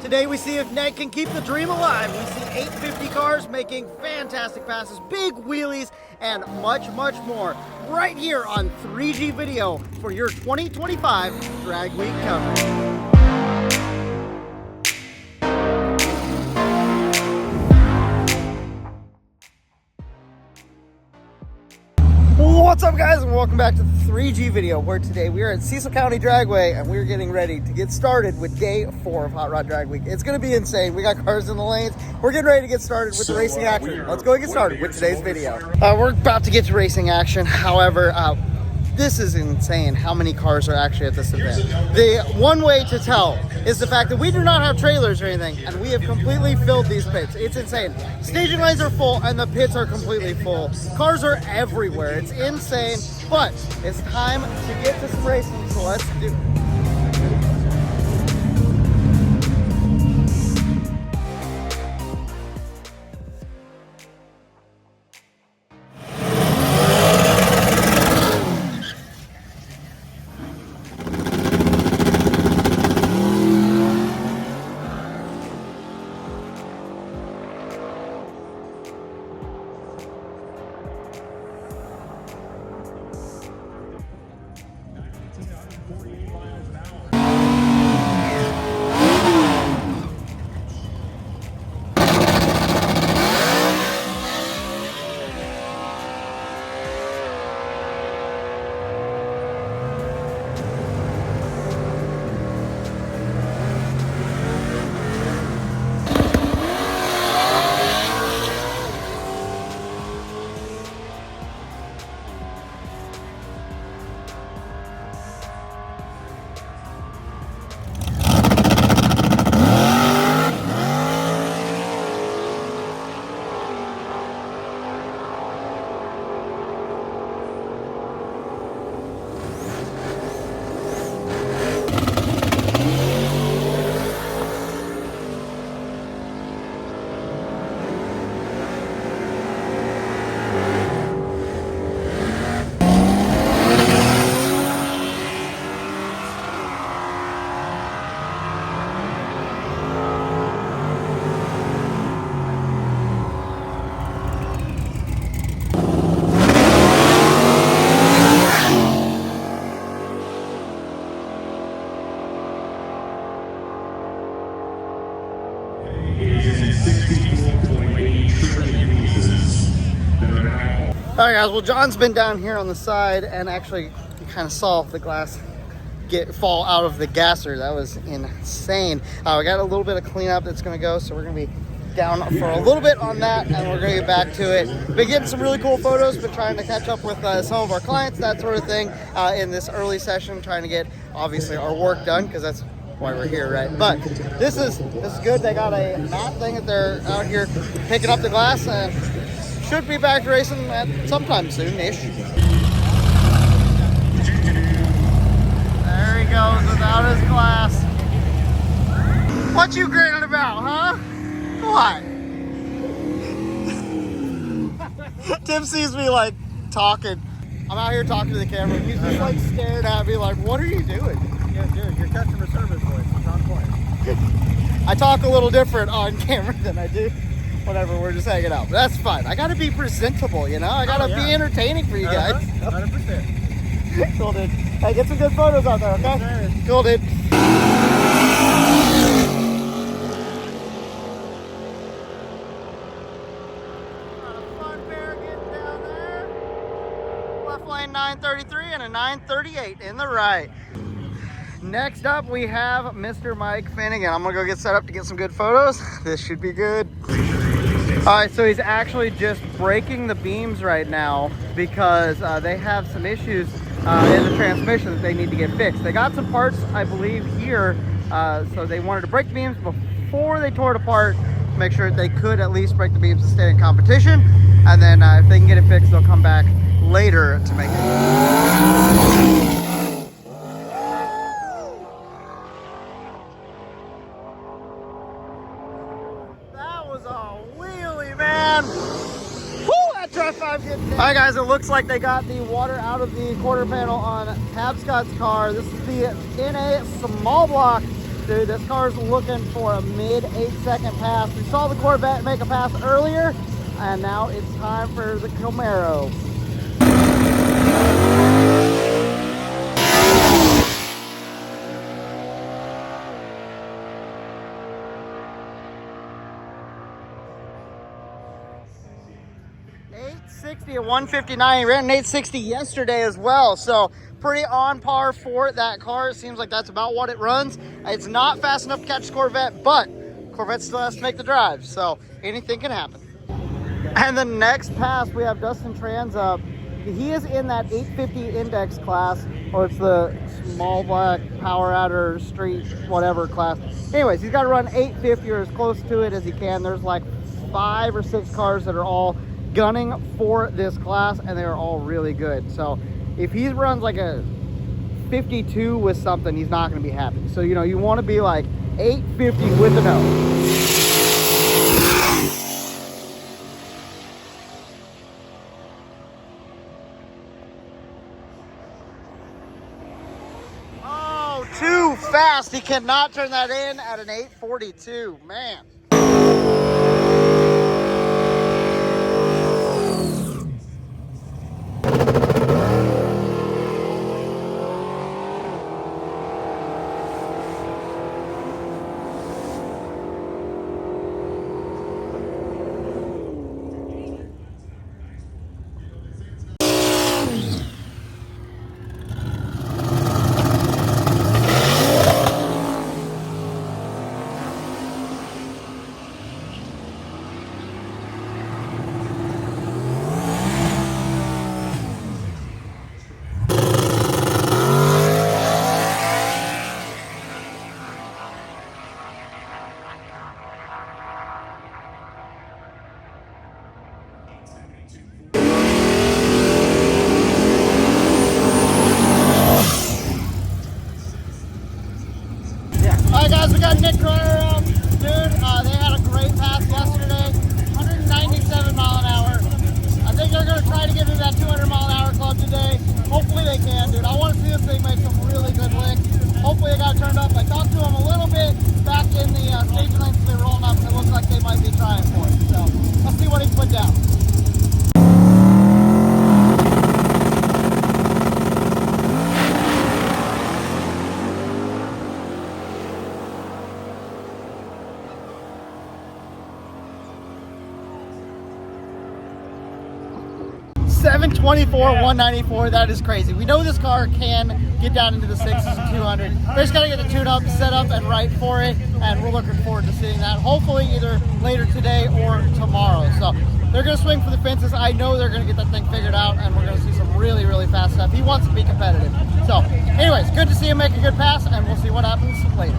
Today we see if Ned can keep the dream alive. We see 850 cars making fantastic passes, big wheelies, and much, much more right here on 3G Video for your 2025 Drag Week coverage. What's up, guys, and welcome back to the 3G Video, where today we are at Cecil County Dragway and we're getting ready to get started with day 4 of Hot Rod Drag Week. It's going to be insane. We got cars in the lanes. We're getting ready to get started with the racing action. Let's go and get started with today's video. We're about to get to racing action. However, this is insane how many cars are actually at this event. The one way to tell is the fact that we do not have trailers or anything, and we have completely filled these pits. It's insane. Staging lanes are full and the pits are completely full. Cars are everywhere. It's insane, but it's time to get to some racing, so let's do it. Alright, guys, well, John's been down here on the side, and actually you kind of saw the glass fall out of the gasser. That was insane. We got a little bit of cleanup that's going to go, so we're going to be down for a little bit on that, and we're going to get back to it. Been getting some really cool photos, been trying to catch up with some of our clients, that sort of thing, in this early session, trying to get, obviously, our work done, because that's why we're here, right? But this is good. They got a mat thing that they're out here picking up the glass, and should be back racing at sometime soon-ish. There he goes without his glass. What you grinning about, huh? What? Tim sees me like talking. I'm out here talking to the camera. He's just like staring at me like, what are you doing? Yeah, dude, your customer service voice is on point. I talk a little different on camera than I do whenever we're just hanging out, but that's fine. I gotta be presentable, you know? I gotta be entertaining for you guys. 100%. Cool, dude. Hey, get some good photos out there, okay? Cool, dude. Fun pair getting down there. Left lane 933 and a 938 in the right. Next up, we have Mr. Mike Finnegan. I'm gonna go get set up to get some good photos. This should be good. All right, so he's actually just breaking the beams right now because they have some issues in the transmission that they need to get fixed. They got some parts, I believe, here, so they wanted to break the beams before they tore it apart to make sure that they could at least break the beams and stay in competition. And then if they can get it fixed, they'll come back later to make it. Alright, guys, it looks like they got the water out of the quarter panel on Tab Scott's car. This is the NA small block Dude, this car's looking for a mid 8-second pass. We saw the Corvette make a pass earlier, and now it's time for the Camaro. At 159. He ran an 860 yesterday as well, so pretty on par for that car. It seems like that's about what it runs. It's not fast enough to catch Corvette, but Corvette still has to make the drive, so anything can happen. And the next pass, we have Dustin Trans up. He is in that 850 index class, or it's the small black power adder street whatever class. Anyways, he's got to run 850 or as close to it as he can. There's like 5 or 6 cars that are all gunning for this class, and they're all really good. So if he runs like a 52 with something, he's not going to be happy. So, you know, you want to be like 850 with the nose. Oh, too fast. He cannot turn that in at an 842. Man. We got Nick Cryer up. Dude, they had a great pass yesterday. 197 mile an hour. I think they're going to try to get into that 200 mile an hour club today. Hopefully they can, dude. I want to see this thing make some really good licks. Hopefully they got it turned up. I talked to them a little bit back in the staging lanes they were rolling up, and it looks like they might be trying for it. So let's see what he put down. .724, 194, that is crazy. We know this car can get down into the 6s and 200. They just got to get the tune-up set up and right for it, and we're looking forward to seeing that, hopefully either later today or tomorrow. So they're going to swing for the fences. I know they're going to get that thing figured out, and we're going to see some really, really fast stuff. He wants to be competitive. So anyways, good to see him make a good pass, and we'll see what happens later.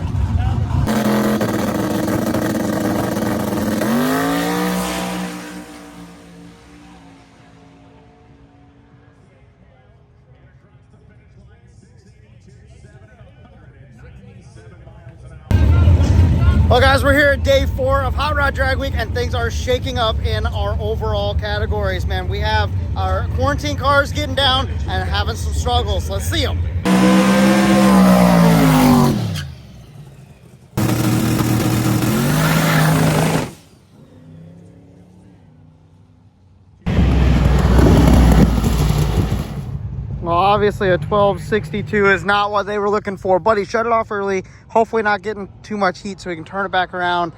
Well guys, we're here at day 4 of Hot Rod Drag Week, and things are shaking up in our overall categories, man. We have our quarantine cars getting down and having some struggles. Let's see them. Well, obviously a 1262 is not what they were looking for, but he shut it off early, hopefully not getting too much heat so he can turn it back around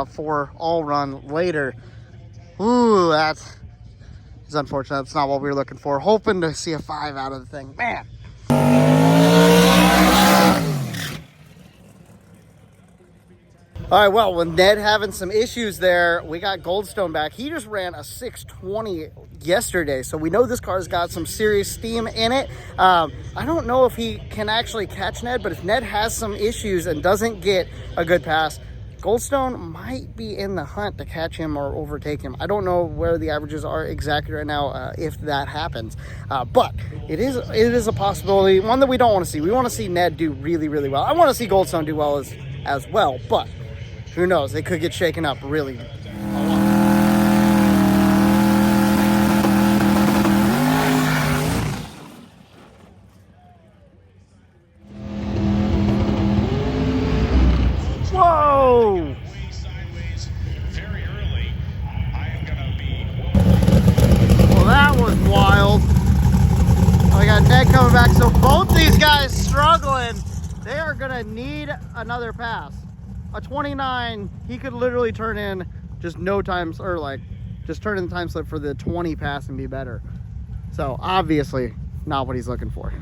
for all run later. Ooh, that's unfortunate. That's not what we were looking for. Hoping to see a 5 out of the thing. Man. All right, well, with Ned having some issues there, we got Goldstone back. He just ran a 620 yesterday, so we know this car's got some serious steam in it. I don't know if he can actually catch Ned, but if Ned has some issues and doesn't get a good pass, Goldstone might be in the hunt to catch him or overtake him. I don't know where the averages are exactly right now if that happens, but it is a possibility, one that we don't want to see. We want to see Ned do really, really well. I want to see Goldstone do well as well, but who knows? They could get shaken up really a lot. said, need another pass. A 29, he could literally turn in just no times, or like just turn in the time slip for the 20 pass and be better. So obviously not what he's looking for.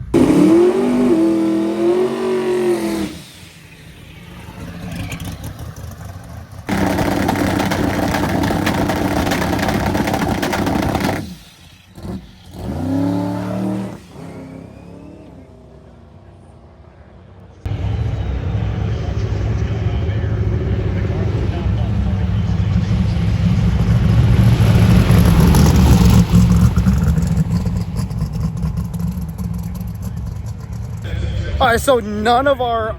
All right, so none of our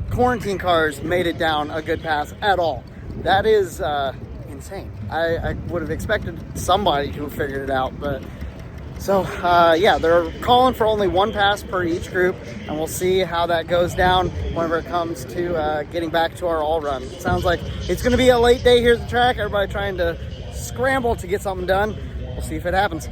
quarantine cars made it down a good pass at all. That is insane. I would have expected somebody to have figured it out, but so yeah, they're calling for only one pass per each group, and we'll see how that goes down whenever it comes to getting back to our all run. It sounds like it's going to be a late day here at the track. Everybody trying to scramble to get something done. We'll see if it happens.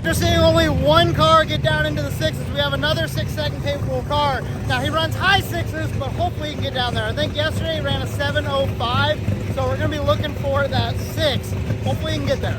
After seeing only one car get down into the sixes, we have another 6-second capable car. Now he runs high sixes, but hopefully he can get down there. I think yesterday he ran a 7:05, so we're gonna be looking for that 6. Hopefully he can get there.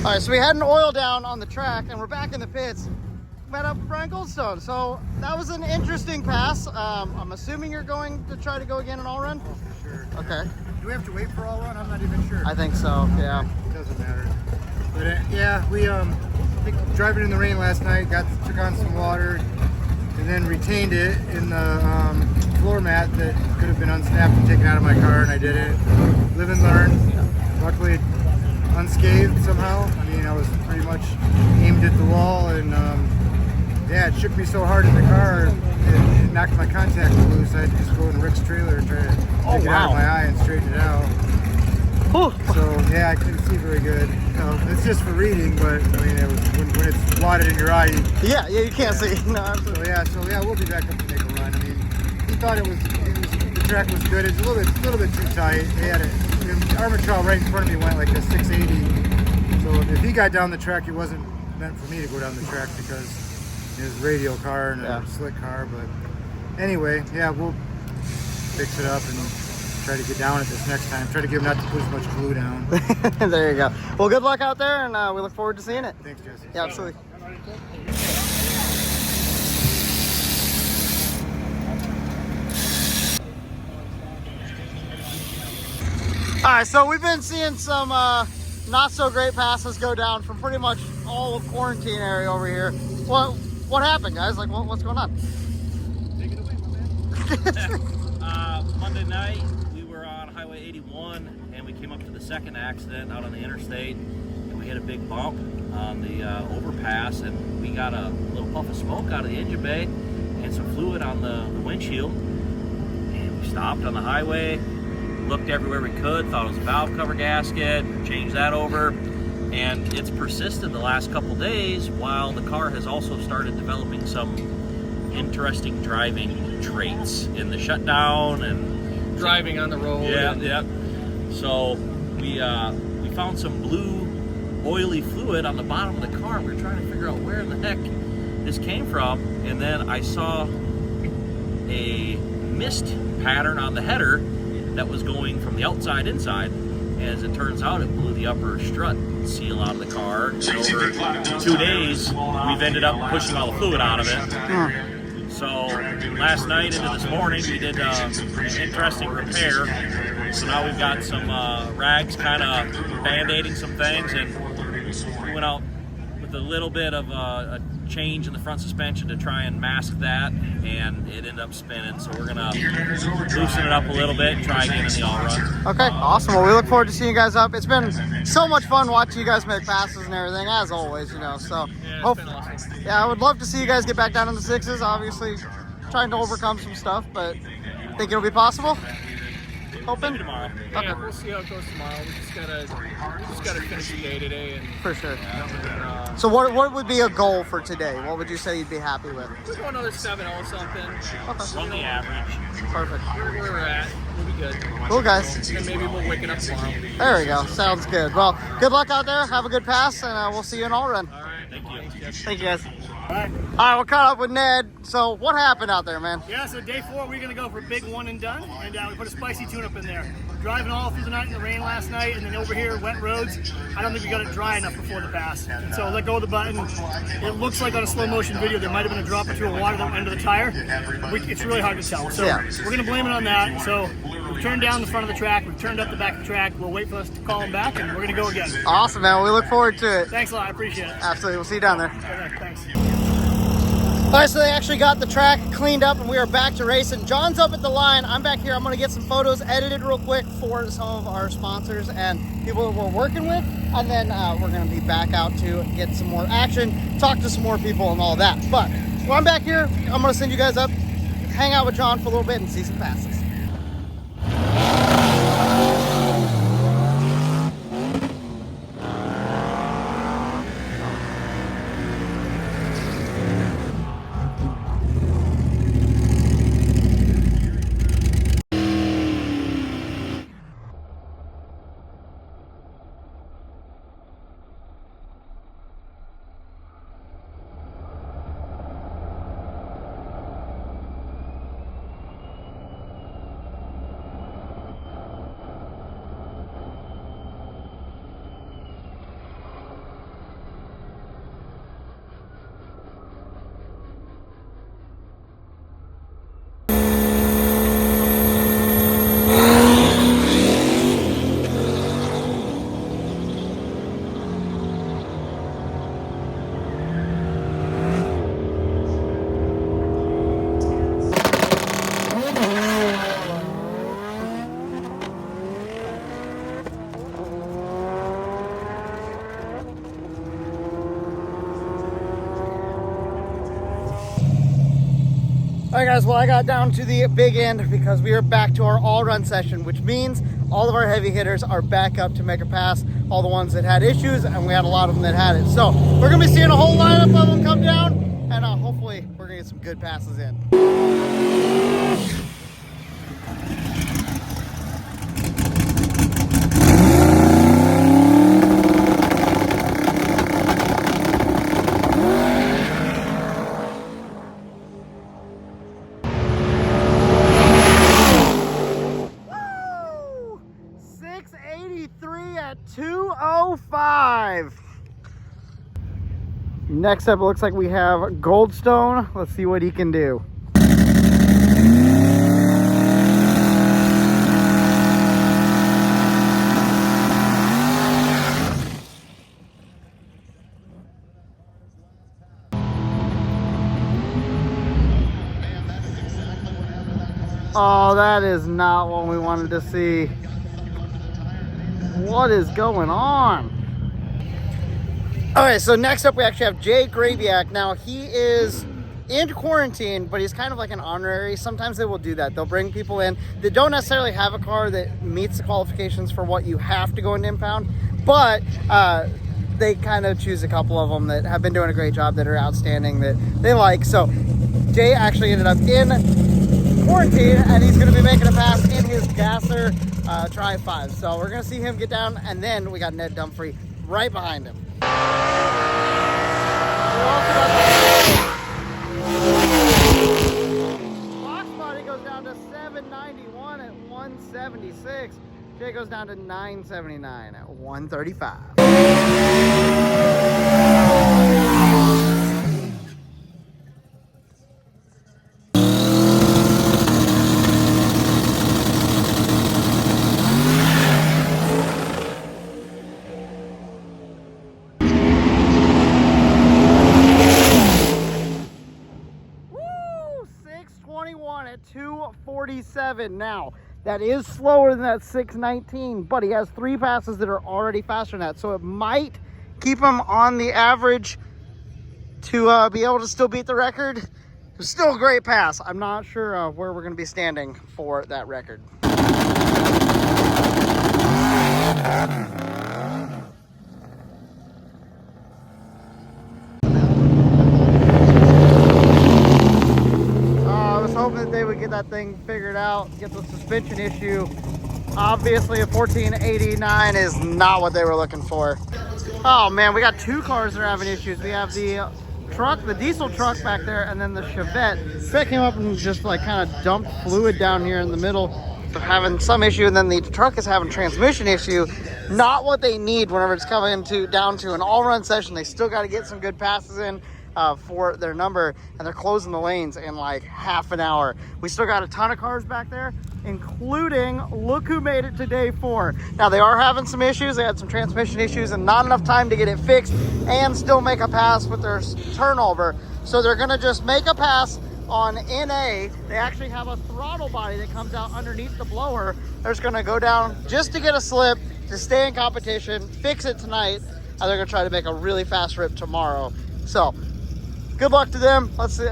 All right, so we had an oil down on the track and we're back in the pits. Met up with Brian Goldstone. So that was an interesting pass. I'm assuming you're going to try to go again in all run? Oh, for sure. Okay. Do we have to wait for all run? I'm not even sure. I think so, yeah. It doesn't matter. But yeah, we I think driving in the rain last night, took on some water and then retained it in the floor mat that could have been unsnapped and taken out of my car, and I did it. Live and learn. Luckily, unscathed somehow. I mean, I was pretty much aimed at the wall, and yeah, it shook me so hard in the car, it knocked my contacts loose. I had to just go in Rick's trailer and try to take it out of my eye and straighten it out. Whew. So yeah, I couldn't see very good. It's just for reading, but I mean, when it's blotted in your eye, you can't see. No, absolutely. So yeah, we'll be back up to make a run. I mean, he thought the track was good. It's a little bit too tight. They had the Armature right in front of me went like a 680. So if he got down the track, it wasn't meant for me to go down the track because it was a radial car and a slick car. But anyway, yeah, we'll fix it up and try to get down it this next time. Try to get him not to put as much glue down. There you go. Well, good luck out there, and we look forward to seeing it. Thanks, Jesse. Yeah, absolutely. All right, so we've been seeing some not so great passes go down from pretty much all of quarantine area over here. What happened, guys? Like, what's going on? Take it away, my man. Monday night, we were on Highway 81, and we came came up to the second accident out on the interstate, and we hit a big bump on the overpass, and we got a little puff of smoke out of the engine bay and some fluid on the windshield. And we stopped on the highway, looked everywhere we could, thought it was a valve cover gasket, changed that over, and it's persisted the last couple days, while the car has also started developing some interesting driving traits in the shutdown and driving on the road. Yeah. So we found some blue oily fluid on the bottom of the car. We were trying to figure out where in the heck this came from, and then I saw a mist pattern on the header that was going from the outside inside. As it turns out, it blew the upper strut seal out of the car. And over 2 days, we've ended up pushing all the fluid out of it. So last night into this morning, we did an interesting repair. So now we've got some rags kind of band-aiding some things, and we went out with a little bit of a change in the front suspension to try and mask that, and it ended up spinning. So we're gonna loosen it up a little bit and try again in the all-run. Okay, awesome. Well, we look forward to seeing you guys up. It's been so much fun watching you guys make passes and everything, as always, you know. So, Yeah, it's been awesome. yeah, I would love to see you guys get back down in the sixes. Obviously, trying to overcome some stuff, but think it'll be possible. Hoping. Maybe tomorrow. Okay. Yeah, we'll see how it goes tomorrow. We just gotta finish the day today, and For sure. So what would be a goal for today? What would you say you'd be happy with? we'll go another 7-0 something. Okay. Run the average. Perfect. Where we're at, we'll be good. Cool, guys. And maybe we'll wake it up tomorrow. There we go. Sounds good. Well, good luck out there. Have a good pass, and we'll see you in all run. All right, Thank you. Thank you, guys. All right. All right, we're caught up with Ned. So what happened out there, man? Yeah, so day 4, we're going to go for a big one and done, and we put a spicy tune-up in there. Driving all through the night in the rain last night, and then over here, wet roads, I don't think we got it dry enough before the pass. And so let go of the button. It looks like on a slow motion video, there might have been a drop or two of water that went into the tire. It's really hard to tell. So Yeah. we're going to blame it on that. So we've turned down the front of the track, we've turned up the back of the track. We'll wait for us to call them back, and we're going to go again. Awesome, man. We look forward to it. Thanks a lot, I appreciate it. Absolutely. We'll see you down there. Okay, thanks. All right, so they actually got the track cleaned up and we are back to racing. John's up at the line. I'm back here. I'm going to get some photos edited real quick for some of our sponsors and people that we're working with. And then we're going to be back out to get some more action, talk to some more people and all that. But while I'm back here, I'm going to send you guys up, hang out with John for a little bit and see some passes. All right, guys, well, I got down to the big end because we are back to our all-run session, which means all of our heavy hitters are back up to make a pass, all the ones that had issues, and we had a lot of them that had it. So we're going to be seeing a whole lineup of them come down, and hopefully we're going to get some good passes in. Woo! 683 at 205. Next up, it looks like we have Goldstone. Let's see what he can do. Oh, that is not what we wanted to see. What is going on? Okay, so next up we actually have Jay Grabiak. Now he is in quarantine, but he's kind of like an honorary. Sometimes they will do that. They'll bring people in that don't necessarily have a car that meets the qualifications for what you have to go into impound, but they kind of choose a couple of them that have been doing a great job, that are outstanding, that they like. So Jay actually ended up in quarantine, and he's going to be making a pass in his Gasser Tri-5. So we're going to see him get down, and then we got Ned Dumfrey right behind him. Box body goes down to 791 at 176. Jay goes down to 979 at 135. At 247. Now that is slower than that 619, but he has 3 passes that are already faster than that, so it might keep him on the average to be able to still beat the record. It's still a great pass. I'm not sure where we're going to be standing for that record. Hoping that they would get that thing figured out, get the suspension issue. Obviously a 1489 is not what they were looking for. Oh man, we got 2 cars that are having issues. We have the truck, the diesel truck back there, and then the Chevette. Chevette came up and just like kind of dumped fluid down here in the middle, so having some issue, and then the truck is having transmission issue. Not what they need whenever it's coming down to an all-run session. They still got to get some good passes in for their number, and they're closing the lanes in like half an hour. We still got a ton of cars back there, including, look who made it to day 4. Now they are having some issues. They had some transmission issues and not enough time to get it fixed and still make a pass with their turnover. So they're gonna just make a pass on NA. They actually have a throttle body that comes out underneath the blower. They're just gonna go down just to get a slip, to stay in competition, fix it tonight, and they're gonna try to make a really fast rip tomorrow. So good luck to them. Let's see.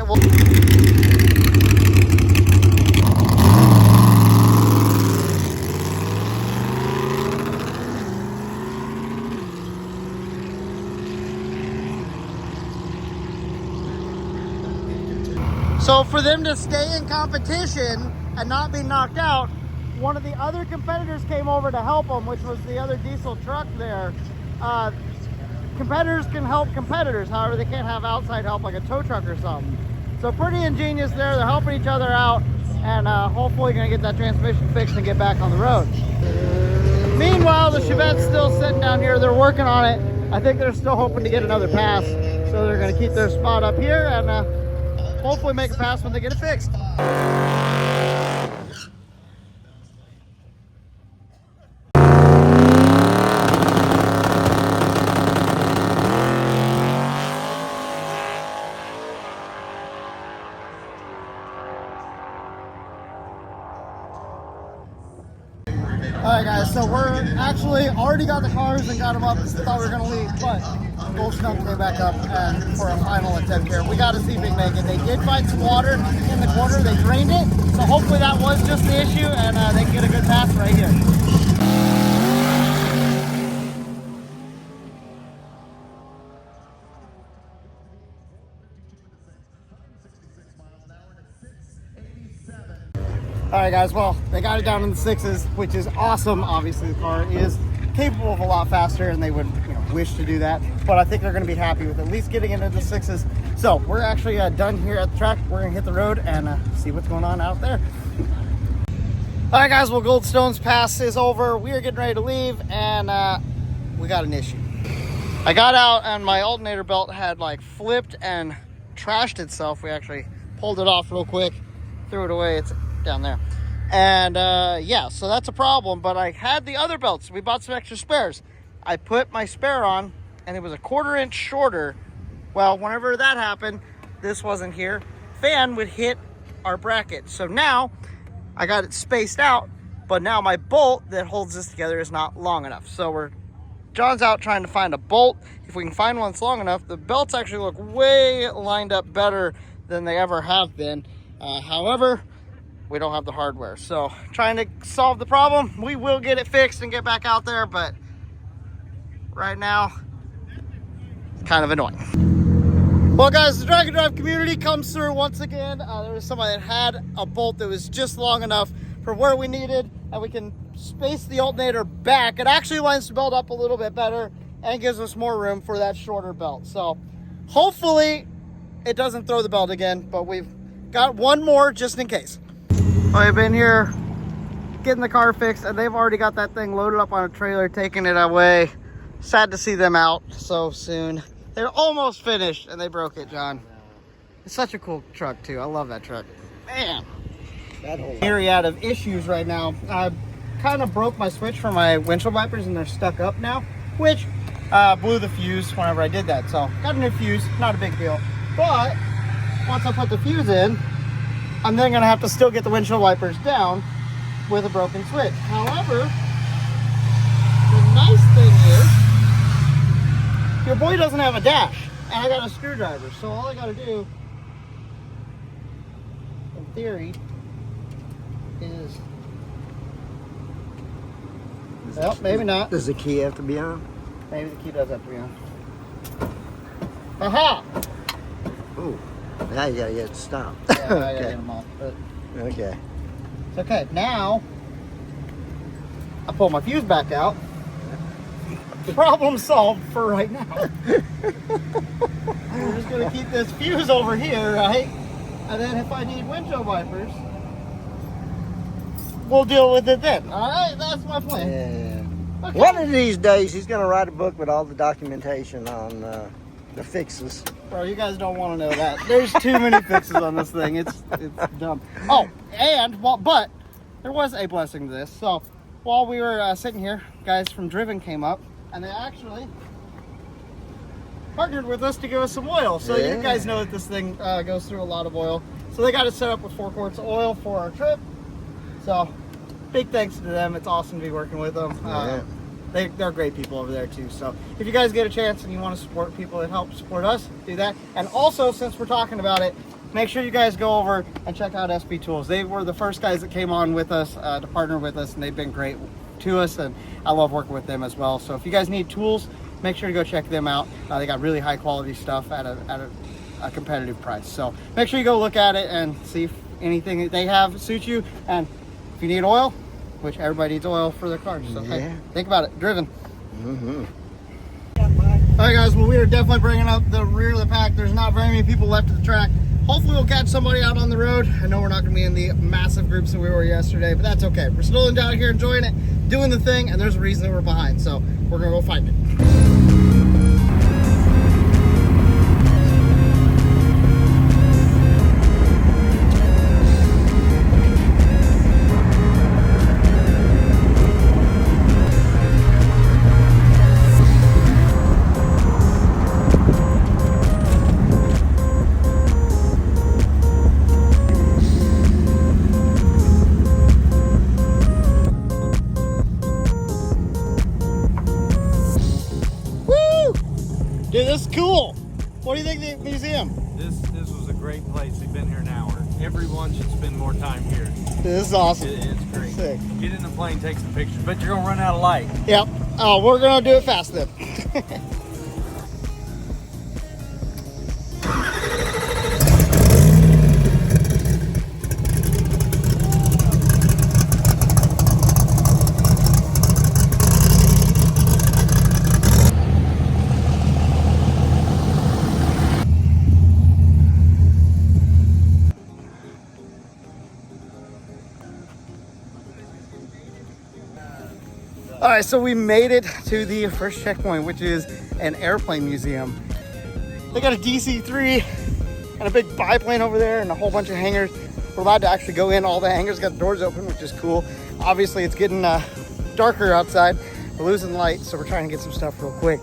So for them to stay in competition and not be knocked out, one of the other competitors came over to help them, which was the other diesel truck there. Competitors can help competitors, however they can't have outside help like a tow truck or something. So pretty ingenious there. They're helping each other out, and hopefully gonna get that transmission fixed and get back on the road. Meanwhile, the Chevette's still sitting down here. They're working on it. I think they're still hoping to get another pass, so they're gonna keep their spot up here and hopefully make a pass when they get it fixed. Alright guys, so we're actually already got the cars and got them up. Thought we were going to leave, but Gold Snow came back up and for a final attempt here. We got to see if we can make it. They did find some water in the corner. They drained it, so hopefully that was just the issue, and they can get a good pass right here. All right, guys, well, they got it down in the 6s, which is awesome. Obviously, the car is capable of a lot faster, and they would wish to do that. But I think they're going to be happy with at least getting into the 6s. So we're actually done here at the track. We're going to hit the road and see what's going on out there. All right, guys, well, Goldstone's Pass is over. We are getting ready to leave, and we got an issue. I got out, and my alternator belt had, like, flipped and trashed itself. We actually pulled it off real quick, threw it away. It's down there, and yeah, so that's a problem. But I had the other belts. We bought some extra spares. I put my spare on, and it was a 1/4 inch shorter. Well, whenever that happened, this wasn't here, fan would hit our bracket. So now I got it spaced out, but now my bolt that holds this together is not long enough. So John's out trying to find a bolt. If we can find one that's long enough, the belts actually look way lined up better than they ever have been. However, we don't have the hardware. So trying to solve the problem. We will get it fixed and get back out there, but right now, it's kind of annoying. Well guys, the drag and drive community comes through once again. There was somebody that had a bolt that was just long enough for where we needed, and we can space the alternator back. It actually lines the belt up a little bit better and gives us more room for that shorter belt. So hopefully it doesn't throw the belt again, but we've got one more just in case. I've been here getting the car fixed, and they've already got that thing loaded up on a trailer, taking it away. Sad to see them out so soon. They're almost finished, and they broke it, John. It's such a cool truck, too. I love that truck. Man. That whole myriad of issues right now. I kind of broke my switch for my windshield wipers, and they're stuck up now, which blew the fuse whenever I did that. So, got a new fuse. Not a big deal. But once I put the fuse in, I'm then going to have to still get the windshield wipers down with a broken switch. However, the nice thing is, your boy doesn't have a dash, and I got a screwdriver. So all I got to do, in theory, is, well, maybe not. Does the key have to be on? Maybe the key does have to be on. Aha! Oh, now you gotta get it stopped. Yeah, I gotta get them off. But Okay. it's okay. Now, I pull my fuse back out. Problem solved for right now. We're just gonna keep this fuse over here, right? And then if I need windshield wipers, we'll deal with it then. All right, that's my plan. Yeah. Okay. One of these days, he's gonna write a book with all the documentation on the fixes. Bro, you guys don't want to know that. There's too many fixes on this thing. It's dumb. Oh, and but there was a blessing to this. So while we were sitting here, guys from Driven came up, and they actually partnered with us to give us some oil. So Yeah. you guys know that this thing goes through a lot of oil. So they got us set up with 4 quarts of oil for our trip. So big thanks to them. It's awesome to be working with them. Yeah. They're great people over there too. So if you guys get a chance and you want to support people that help support us, do that. And also, since we're talking about it, make sure you guys go over and check out SB Tools. They were the first guys that came on with us to partner with us, and they've been great to us, and I love working with them as well. So if you guys need tools, make sure to go check them out. They got really high quality stuff at a competitive price. So make sure you go look at it and see if anything that they have suits you. And if you need oil, which everybody needs oil for their cars. So hey, think about it. Driven. Mm-hmm. All right, guys. Well, we are definitely bringing up the rear of the pack. There's not very many people left at the track. Hopefully, we'll catch somebody out on the road. I know we're not going to be in the massive groups that we were yesterday, but that's okay. We're still down here enjoying it, doing the thing, and there's a reason that we're behind. So we're going to go find it. Dude, this is cool. What do you think of the museum? This was a great place. We've been here an hour. Everyone should spend more time here. This is awesome. It's great. Sick. Get in the plane, take some pictures, but you're gonna run out of light. Yep. Oh, we're gonna do it fast then. All right, so we made it to the first checkpoint, which is an airplane museum. They got a DC-3 and a big biplane over there and a whole bunch of hangars. We're allowed to actually go in. All the hangars got the doors open, which is cool. Obviously, it's getting darker outside. We're losing light, so we're trying to get some stuff real quick.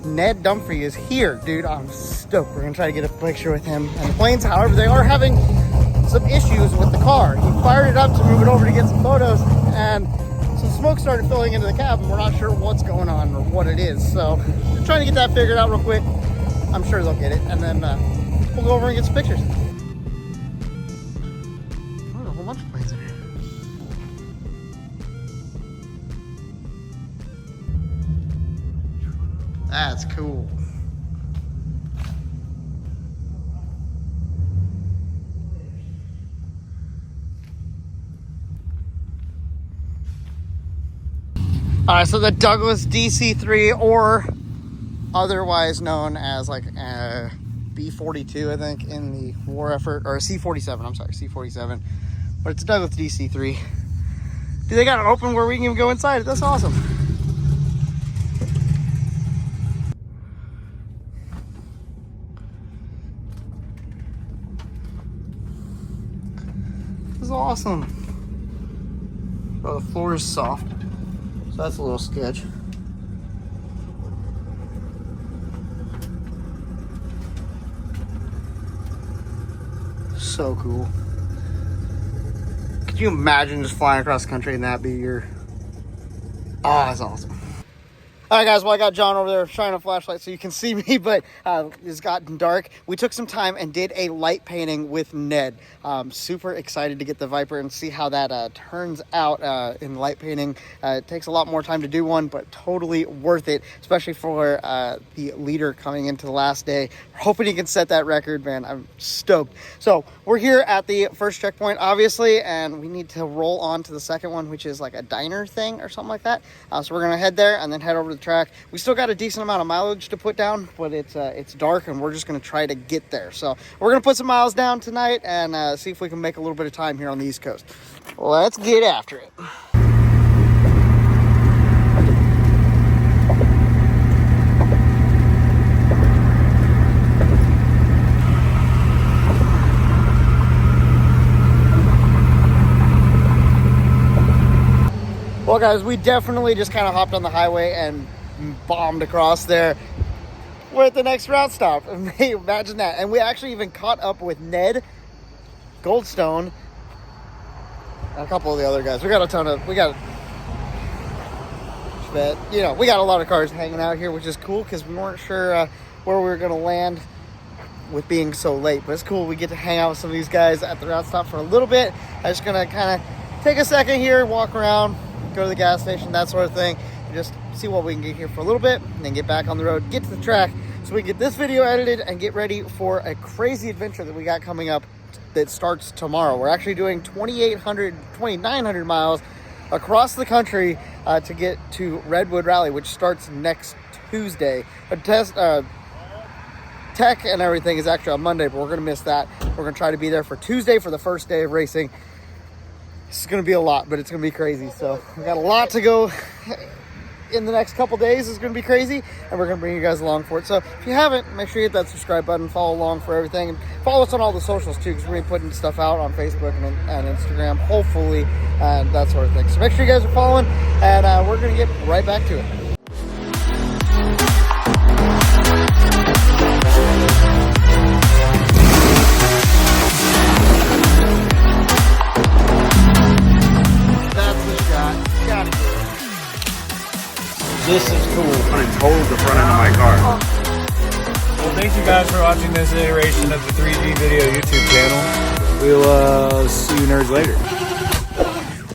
Ned Dumfries is here, dude. I'm stoked. We're gonna try to get a picture with him and the planes. However, they are having some issues with the car. He fired it up to move it over to get some photos, and some smoke started filling into the cab, and we're not sure what's going on or what it is. So we're trying to get that figured out real quick. I'm sure they'll get it, and then we'll go over and get some pictures. Oh, a whole bunch of planes in here. That's cool. All right, so the Douglas DC-3, or otherwise known as like B-42, I think, in the war effort, or C-47, I'm sorry, C-47, but it's a Douglas DC-3. Dude, they got it open where we can even go inside it. That's awesome. This is awesome. Oh, the floor is soft. So that's a little sketch. So cool. Could you imagine just flying across the country and that be your... Oh, that's awesome. All right, guys, well, I got John over there shining a flashlight so you can see me, but it's gotten dark. We took some time and did a light painting with Ned. Super excited to get the Viper and see how that turns out in light painting. It takes a lot more time to do one, but totally worth it, especially for the leader coming into the last day. Hoping he can set that record, man. I'm stoked. So we're here at the first checkpoint, obviously, and we need to roll on to the second one, which is like a diner thing or something like that. So we're going to head there and then head over to the track. We still got a decent amount of mileage to put down, but it's dark and we're just going to try to get there. So we're going to put some miles down tonight and see if we can make a little bit of time here on the East Coast. Let's get after it. Well, guys, we definitely just kind of hopped on the highway and bombed across there. We're at the next route stop. Imagine that. And we actually even caught up with Ned, Goldstone, and a couple of the other guys. We got a lot of cars hanging out here, which is cool because we weren't sure where we were going to land with being so late. But it's cool. We get to hang out with some of these guys at the route stop for a little bit. I'm just going to kind of take a second here, walk around, go to the gas station, that sort of thing, and just see what we can get here for a little bit, and then get back on the road, get to the track, so we can get this video edited and get ready for a crazy adventure that we got coming up that starts tomorrow. We're actually doing 2,900 miles across the country to get to Redwood Rally, which starts next Tuesday. Tech and everything is actually on Monday, but we're going to miss that. We're going to try to be there for Tuesday for the first day of racing. This is going to be a lot, but it's going to be crazy. So we got a lot to go in the next couple days. It's going to be crazy, and we're going to bring you guys along for it. So if you haven't, make sure you hit that subscribe button, follow along for everything, and follow us on all the socials too, because we're going to be putting stuff out on Facebook and Instagram, hopefully, and that sort of thing. So make sure you guys are following, and we're going to get right back to it. This is cool. I totaled the front end of my car. Well, thank you guys for watching this iteration of the 3G Video YouTube channel. We'll see you nerds later.